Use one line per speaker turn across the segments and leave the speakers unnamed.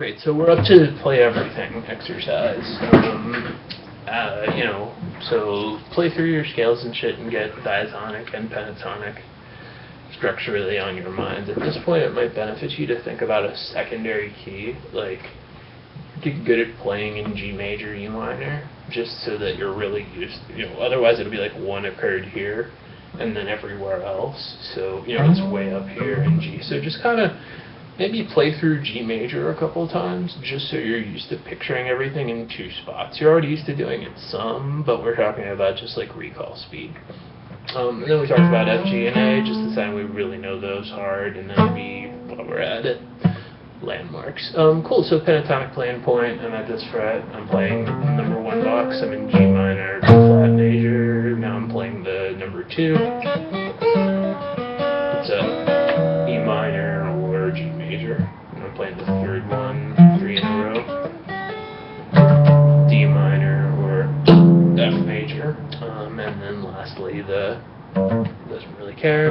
Great, so we're up to play everything exercise. So play through your scales and shit and get diatonic and pentatonic structurally on your mind. At this point, it might benefit you to think about a secondary key, like get good at playing in G major, E minor, just so that you're really used. Otherwise it'll be like one occurred here, and then everywhere else. So it's way up here in G. So just kind of maybe play through G major a couple of times, just so you're used to picturing everything in two spots. You're already used to doing it some, but we're talking about just like recall speed. And then we talked about F, G, and A, just deciding we really know those hard, and then B, while we're at it, landmarks. Cool, so pentatonic playing point, I'm at this fret, I'm playing number 1 box, I'm in G minor, flat major, now I'm playing the number 2. It's a E minor or G major, and I'm playing the third one, 3 in a row. D minor or F major, and then lastly the doesn't really care.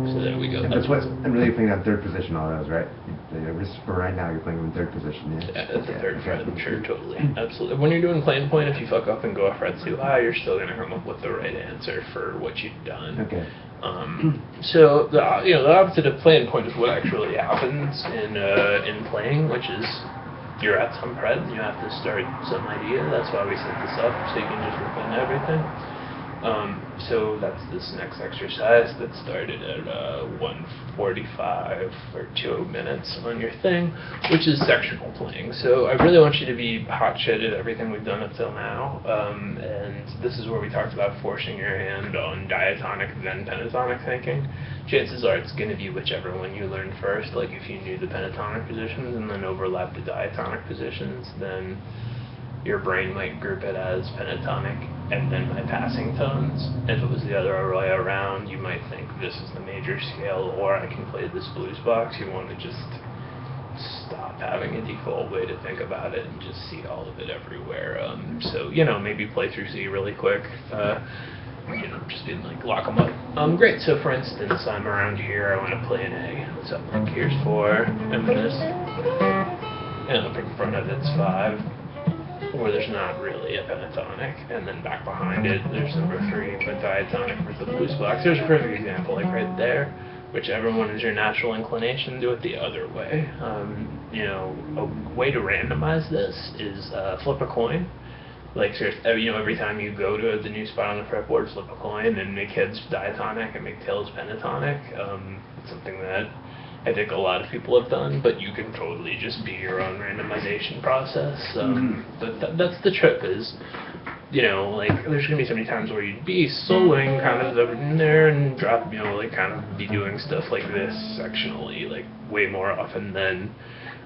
So there we go.
That's what I'm really playing on third position. All those, right? For right now, you're playing them in third position.
Yeah, at the third fret, sure, totally, absolutely. When you're doing playing point, if you fuck up and go a fret too high, you're still gonna come up with the right answer for what you've done.
Okay.
So the opposite of playing point is what actually happens in playing, which is you're at some fret and you have to start some idea. That's why we set this up, so you can just rip into everything. So that's this next exercise that started at 1:45 or 2 minutes on your thing, which is sectional playing. So I really want you to be hot shit at everything we've done up till now, and this is where we talked about forcing your hand on diatonic then pentatonic thinking. Chances are it's going to be whichever one you learn first. Like if you knew the pentatonic positions and then overlapped the diatonic positions, then your brain might group it as pentatonic and then my passing tones. If it was the other way around, you might think this is the major scale, or I can play this blues box. You want to just stop having a default way to think about it and just see all of it everywhere. So maybe play through C really quick. Just being like, lock them up. Great, so for instance, I'm around here, I want to play an A. So like, here's 4, and this, and up in front of it's 5, where there's not really a pentatonic, and then back behind it, there's number 3, but diatonic for the blues box. There's a perfect example, like right there. Whichever one is your natural inclination, do it the other way. A way to randomize this is flip a coin. Like seriously, every time you go to the new spot on the fretboard, flip a coin and make heads diatonic and make tails pentatonic. It's something that I think a lot of people have done, but you can totally just be your own randomization process. But that's the trip is, there's going to be so many times where you'd be soloing kind of in there and drop, kind of be doing stuff like this sectionally, like way more often than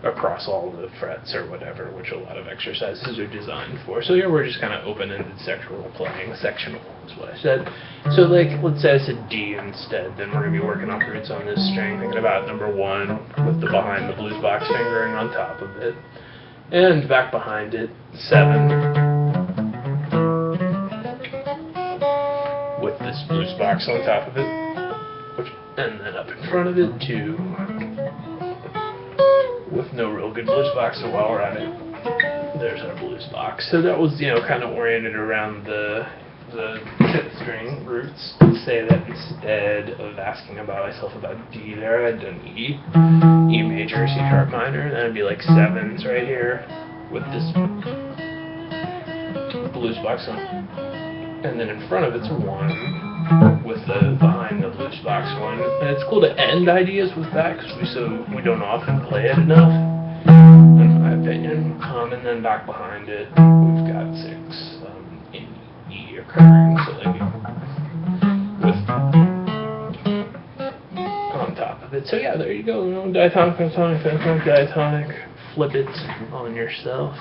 across all the frets or whatever, which a lot of exercises are designed for. So here we're just kind of open-ended sectional playing. Sectional is what I said. So let's say I said D instead, then we're going to be working off roots on this string, thinking about number 1 with the behind the blues box fingering on top of it, and back behind it, 7 with this blues box on top of it, and then up in front of it, 2 with no real good blues box. So while we're at it, there's our blues box. So that was kind of oriented around the 5th string roots. Say that instead of asking myself about D there, I'd done E major, C sharp minor, and then it'd be like 7s right here with this blues box on, and then in front of it's 1 with the behind the blues box 1. And it's cool to end ideas with that because we don't often play it enough, in my opinion. And then back behind it, we've got 6 in E occurring, so like with on top of it. So yeah, there you go. Diatonic, pentatonic, pentatonic, diatonic. Flip it on yourself.